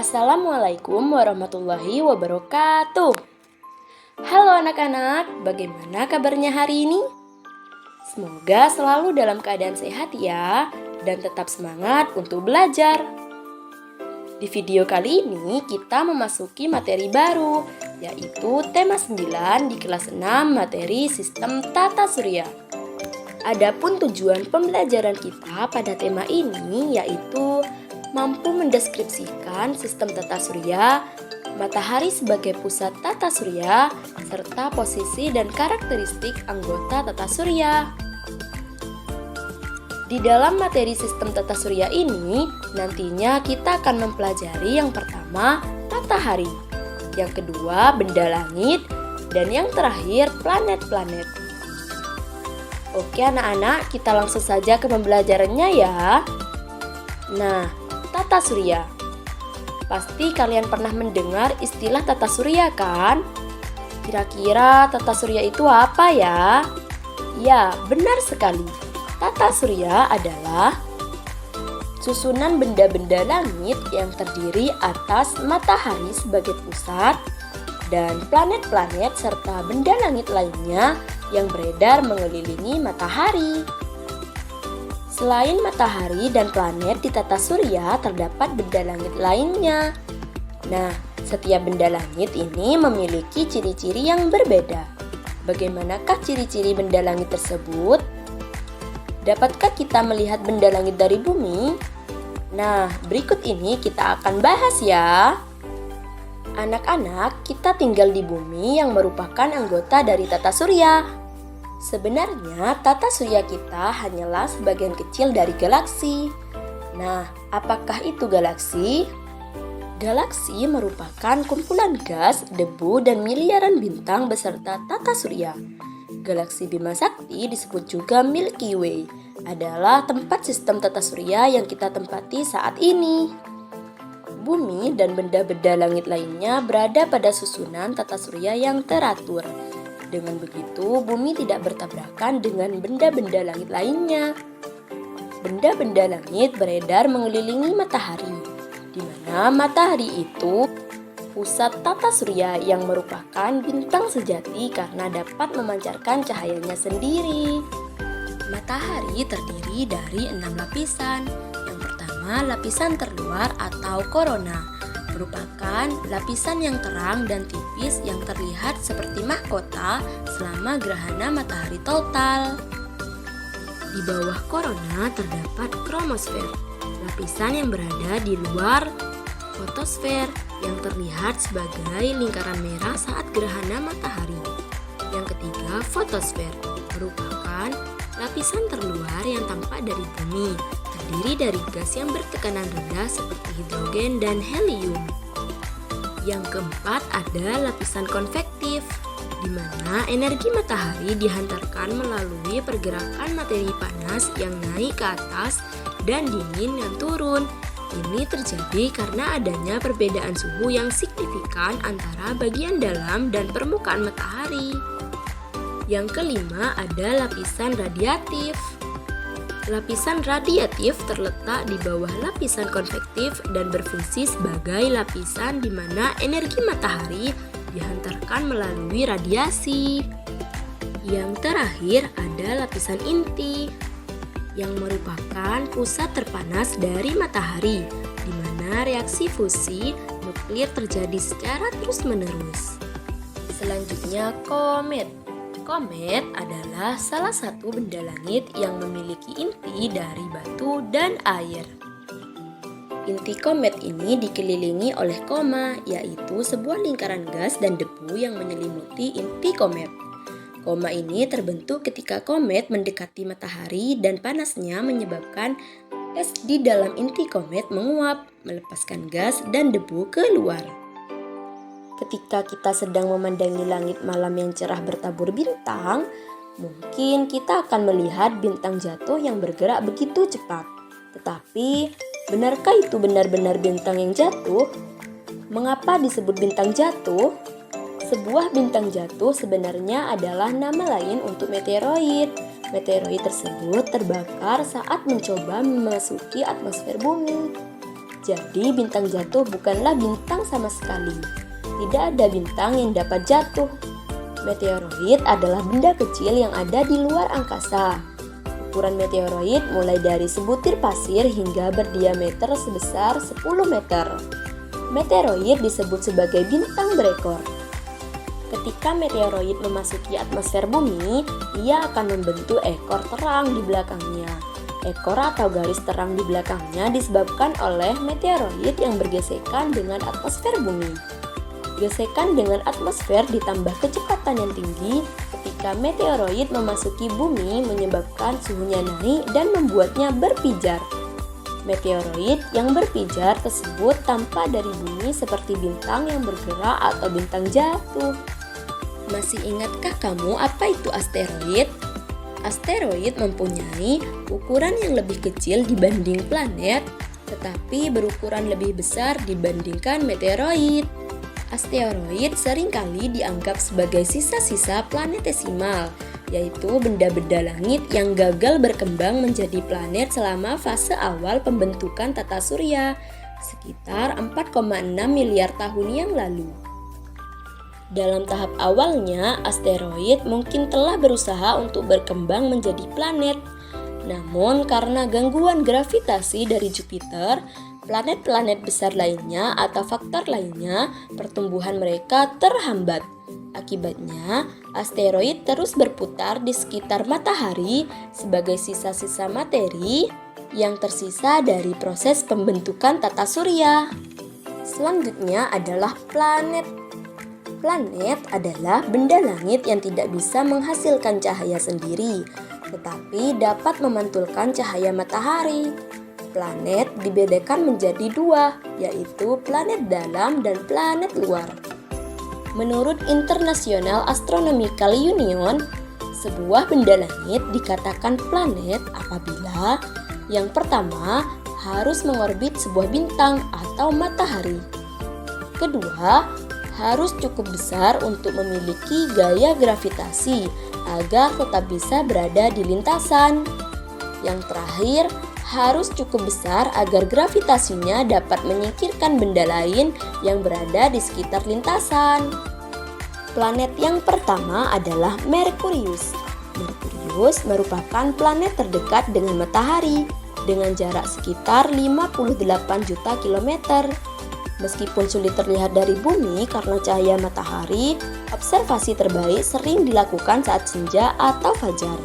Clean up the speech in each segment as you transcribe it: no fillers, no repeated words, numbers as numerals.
Assalamualaikum warahmatullahi wabarakatuh. Halo anak-anak, bagaimana kabarnya hari ini? Semoga selalu dalam keadaan sehat ya, dan tetap semangat untuk belajar. Di video kali ini kita memasuki materi baru, yaitu tema 9 di kelas 6 materi Sistem Tata Surya. Adapun tujuan pembelajaran kita pada tema ini yaitu mampu mendeskripsikan sistem tata surya, matahari sebagai pusat tata surya, serta posisi dan karakteristik anggota tata surya. Di dalam materi sistem tata surya ini, nantinya kita akan mempelajari yang pertama, matahari, yang kedua, benda langit, dan yang terakhir, planet-planet. Oke anak-anak, kita langsung saja ke pembelajarannya ya. Nah, tata surya. Pasti kalian pernah mendengar istilah tata surya kan? Kira-kira tata surya itu apa ya? Ya, benar sekali. Tata surya adalah susunan benda-benda langit yang terdiri atas matahari sebagai pusat dan planet-planet serta benda langit lainnya yang beredar mengelilingi matahari. Selain matahari dan planet di tata surya, terdapat benda langit lainnya. Nah, setiap benda langit ini memiliki ciri-ciri yang berbeda. Bagaimanakah ciri-ciri benda langit tersebut? Dapatkah kita melihat benda langit dari bumi? Nah, berikut ini kita akan bahas ya. Anak-anak, kita tinggal di bumi yang merupakan anggota dari tata surya. Sebenarnya, tata surya kita hanyalah sebagian kecil dari galaksi. Nah, apakah itu galaksi? Galaksi merupakan kumpulan gas, debu, dan miliaran bintang beserta tata surya. Galaksi Bima Sakti disebut juga Milky Way, adalah tempat sistem tata surya yang kita tempati saat ini. Bumi dan benda-benda langit lainnya berada pada susunan tata surya yang teratur. Dengan begitu, bumi tidak bertabrakan dengan benda-benda langit lainnya. Benda-benda langit beredar mengelilingi matahari, di mana matahari itu pusat tata surya yang merupakan bintang sejati karena dapat memancarkan cahayanya sendiri. Matahari terdiri dari 6 lapisan. Yang pertama, lapisan terluar atau korona, merupakan lapisan yang terang dan tipis yang terlihat seperti mahkota selama gerhana matahari total. Di bawah korona terdapat kromosfer, lapisan yang berada di luar fotosfer yang terlihat sebagai lingkaran merah saat gerhana matahari. Yang ketiga, fotosfer, merupakan lapisan terluar yang tampak dari bumi, terdiri dari gas yang bertekanan rendah seperti hidrogen dan helium. Yang keempat ada lapisan konvektif, di mana energi matahari dihantarkan melalui pergerakan materi panas yang naik ke atas dan dingin yang turun. Ini terjadi karena adanya perbedaan suhu yang signifikan antara bagian dalam dan permukaan matahari. Yang kelima ada lapisan radiatif. Lapisan radiatif terletak di bawah lapisan konvektif dan berfungsi sebagai lapisan di mana energi matahari dihantarkan melalui radiasi. Yang terakhir ada lapisan inti, yang merupakan pusat terpanas dari matahari, di mana reaksi fusi nuklir terjadi secara terus-menerus. Selanjutnya, komet. Komet adalah salah satu benda langit yang memiliki inti dari batu dan air. Inti komet ini dikelilingi oleh koma, yaitu sebuah lingkaran gas dan debu yang menyelimuti inti komet. Koma ini terbentuk ketika komet mendekati matahari dan panasnya menyebabkan es di dalam inti komet menguap, melepaskan gas dan debu keluar. Ketika kita sedang memandangi langit malam yang cerah bertabur bintang, mungkin kita akan melihat bintang jatuh yang bergerak begitu cepat. Tetapi, benarkah itu benar-benar bintang yang jatuh? Mengapa disebut bintang jatuh? Sebuah bintang jatuh sebenarnya adalah nama lain untuk meteoroid. Meteoroid tersebut terbakar saat mencoba memasuki atmosfer bumi. Jadi bintang jatuh bukanlah bintang sama sekali. Tidak ada bintang yang dapat jatuh. Meteoroid adalah benda kecil yang ada di luar angkasa. Ukuran meteoroid mulai dari sebutir pasir hingga berdiameter sebesar 10 meter. Meteoroid disebut sebagai bintang berekor. Ketika meteoroid memasuki atmosfer bumi, ia akan membentuk ekor terang di belakangnya. Ekor atau garis terang di belakangnya disebabkan oleh meteoroid yang bergesekan dengan atmosfer bumi. Gesekan dengan atmosfer ditambah kecepatan yang tinggi ketika meteoroid memasuki bumi menyebabkan suhunya naik dan membuatnya berpijar. Meteoroid yang berpijar tersebut tampak dari bumi seperti bintang yang bergerak atau bintang jatuh. Masih ingatkah kamu apa itu asteroid? Asteroid mempunyai ukuran yang lebih kecil dibanding planet, tetapi berukuran lebih besar dibandingkan meteoroid. Asteroid seringkali dianggap sebagai sisa-sisa planetesimal, yaitu benda-benda langit yang gagal berkembang menjadi planet selama fase awal pembentukan tata surya, sekitar 4,6 miliar tahun yang lalu. Dalam tahap awalnya, asteroid mungkin telah berusaha untuk berkembang menjadi planet. Namun, karena gangguan gravitasi dari Jupiter, planet-planet besar lainnya atau faktor lainnya, pertumbuhan mereka terhambat. Akibatnya, asteroid terus berputar di sekitar matahari sebagai sisa-sisa materi yang tersisa dari proses pembentukan tata surya. Selanjutnya adalah planet. Planet adalah benda langit yang tidak bisa menghasilkan cahaya sendiri, tetapi dapat memantulkan cahaya matahari. Planet dibedakan menjadi dua, yaitu planet dalam dan planet luar. Menurut International Astronomical Union, sebuah benda langit dikatakan planet apabila yang pertama harus mengorbit sebuah bintang atau matahari. Kedua, harus cukup besar untuk memiliki gaya gravitasi agar tetap bisa berada di lintasan. Yang terakhir, harus cukup besar agar gravitasinya dapat menyingkirkan benda lain yang berada di sekitar lintasan. Planet yang pertama adalah Merkurius. Merkurius merupakan planet terdekat dengan matahari dengan jarak sekitar 58 juta kilometer. Meskipun sulit terlihat dari bumi karena cahaya matahari, observasi terbaik sering dilakukan saat senja atau fajar.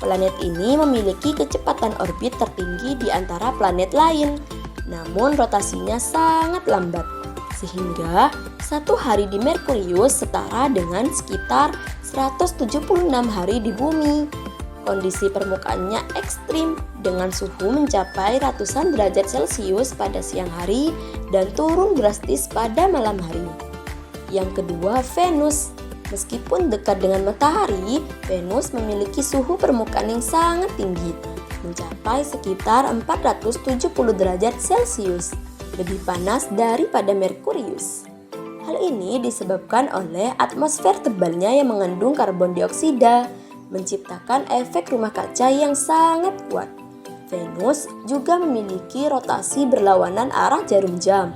Planet ini memiliki kecepatan orbit tertinggi di antara planet lain, namun rotasinya sangat lambat, sehingga satu hari di Merkurius setara dengan sekitar 176 hari di bumi. Kondisi permukaannya ekstrim dengan suhu mencapai ratusan derajat Celcius pada siang hari dan turun drastis pada malam hari. Yang kedua, Venus. Meskipun dekat dengan matahari, Venus memiliki suhu permukaan yang sangat tinggi, mencapai sekitar 470 derajat Celcius, lebih panas daripada Merkurius. Hal ini disebabkan oleh atmosfer tebalnya yang mengandung karbon dioksida, menciptakan efek rumah kaca yang sangat kuat. Venus juga memiliki rotasi berlawanan arah jarum jam,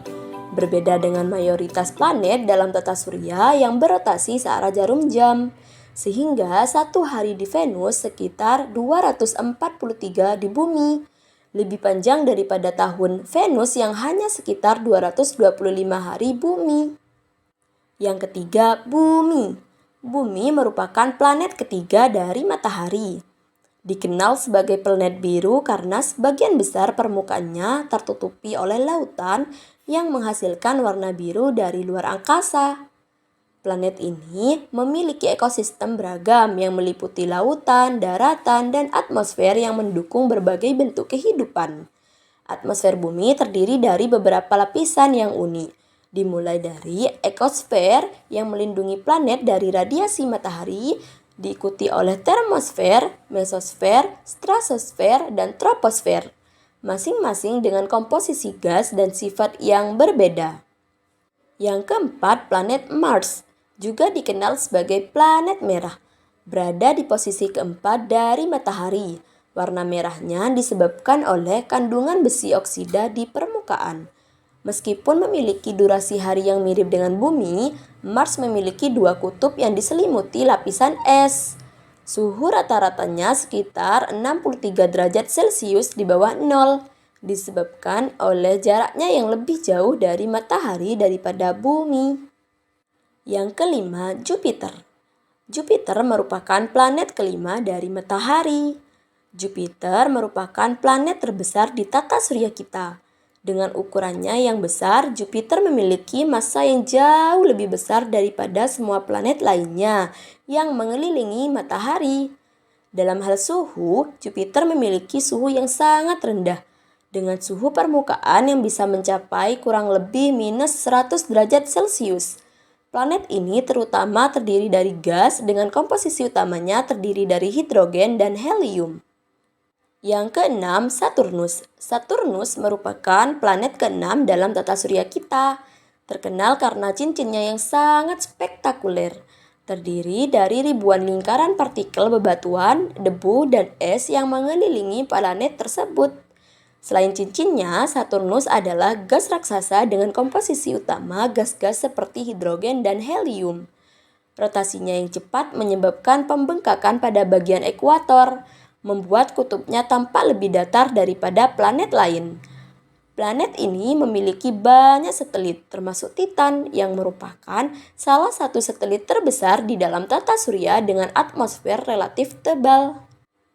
berbeda dengan mayoritas planet dalam tata surya yang berotasi searah jarum jam, sehingga satu hari di Venus sekitar 243 di bumi, lebih panjang daripada tahun Venus yang hanya sekitar 225 hari bumi. Yang ketiga, Bumi. Bumi merupakan planet ketiga dari matahari. Dikenal sebagai planet biru karena sebagian besar permukaannya tertutupi oleh lautan yang menghasilkan warna biru dari luar angkasa. Planet ini memiliki ekosistem beragam yang meliputi lautan, daratan, dan atmosfer yang mendukung berbagai bentuk kehidupan. Atmosfer bumi terdiri dari beberapa lapisan yang unik, dimulai dari ekosfer yang melindungi planet dari radiasi matahari, diikuti oleh termosfer, mesosfer, stratosfer, dan troposfer, masing-masing dengan komposisi gas dan sifat yang berbeda. Yang keempat, planet Mars, juga dikenal sebagai planet merah, berada di posisi keempat dari matahari. Warna merahnya disebabkan oleh kandungan besi oksida di permukaan. Meskipun memiliki durasi hari yang mirip dengan bumi, Mars memiliki dua kutub yang diselimuti lapisan es. Suhu rata-ratanya sekitar 63 derajat Celcius di bawah nol, disebabkan oleh jaraknya yang lebih jauh dari matahari daripada bumi. Yang kelima, Jupiter. Jupiter merupakan planet kelima dari matahari. Jupiter merupakan planet terbesar di tata surya kita. Dengan ukurannya yang besar, Jupiter memiliki massa yang jauh lebih besar daripada semua planet lainnya yang mengelilingi matahari. Dalam hal suhu, Jupiter memiliki suhu yang sangat rendah, dengan suhu permukaan yang bisa mencapai kurang lebih minus 100 derajat Celcius. Planet ini terutama terdiri dari gas dengan komposisi utamanya terdiri dari hidrogen dan helium. Yang keenam, Saturnus. Saturnus merupakan planet keenam dalam tata surya kita. Terkenal karena cincinnya yang sangat spektakuler. Terdiri dari ribuan lingkaran partikel bebatuan, debu, dan es yang mengelilingi planet tersebut. Selain cincinnya, Saturnus adalah gas raksasa dengan komposisi utama gas-gas seperti hidrogen dan helium. Rotasinya yang cepat menyebabkan pembengkakan pada bagian ekuator, membuat kutubnya tampak lebih datar daripada planet lain. Planet ini memiliki banyak satelit, termasuk Titan yang merupakan salah satu satelit terbesar di dalam tata surya dengan atmosfer relatif tebal.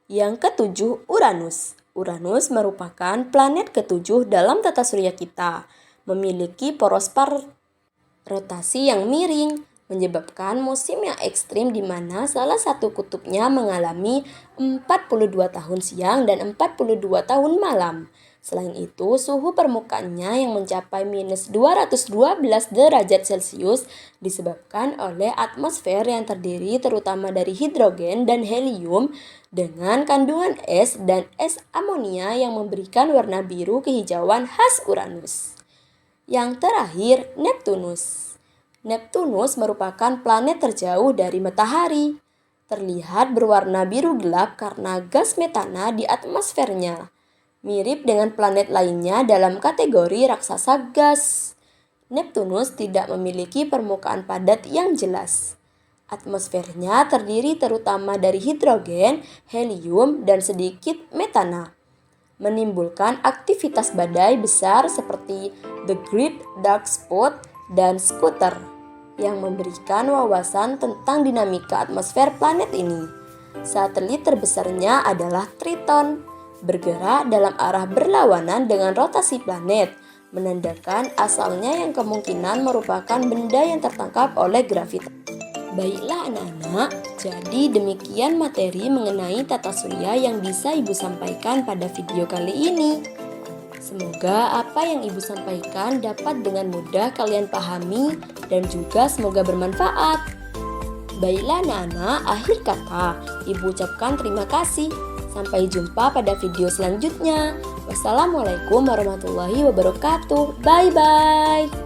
Yang ketujuh, Uranus. Uranus merupakan planet ketujuh dalam tata surya kita, memiliki poros rotasi yang miring, menyebabkan musim yang ekstrim di mana salah satu kutubnya mengalami 42 tahun siang dan 42 tahun malam. Selain itu, suhu permukaannya yang mencapai minus 212 derajat Celcius disebabkan oleh atmosfer yang terdiri terutama dari hidrogen dan helium dengan kandungan es dan es amonia yang memberikan warna biru kehijauan khas Uranus. Yang terakhir, Neptunus. Neptunus merupakan planet terjauh dari matahari. Terlihat berwarna biru gelap karena gas metana di atmosfernya. Mirip dengan planet lainnya dalam kategori raksasa gas. Neptunus tidak memiliki permukaan padat yang jelas. Atmosfernya terdiri terutama dari hidrogen, helium, dan sedikit metana, menimbulkan aktivitas badai besar seperti The Great Dark Spot dan Scooter, yang memberikan wawasan tentang dinamika atmosfer planet ini. Satelit terbesarnya adalah Triton, bergerak dalam arah berlawanan dengan rotasi planet, menandakan asalnya yang kemungkinan merupakan benda yang tertangkap oleh gravitasi. Baiklah anak-anak, jadi demikian materi mengenai tata surya yang bisa Ibu sampaikan pada video kali ini. Semoga apa yang Ibu sampaikan dapat dengan mudah kalian pahami dan juga semoga bermanfaat. Baiklah anak-anak, akhir kata Ibu ucapkan terima kasih. Sampai jumpa pada video selanjutnya. Wassalamualaikum warahmatullahi wabarakatuh. Bye-bye.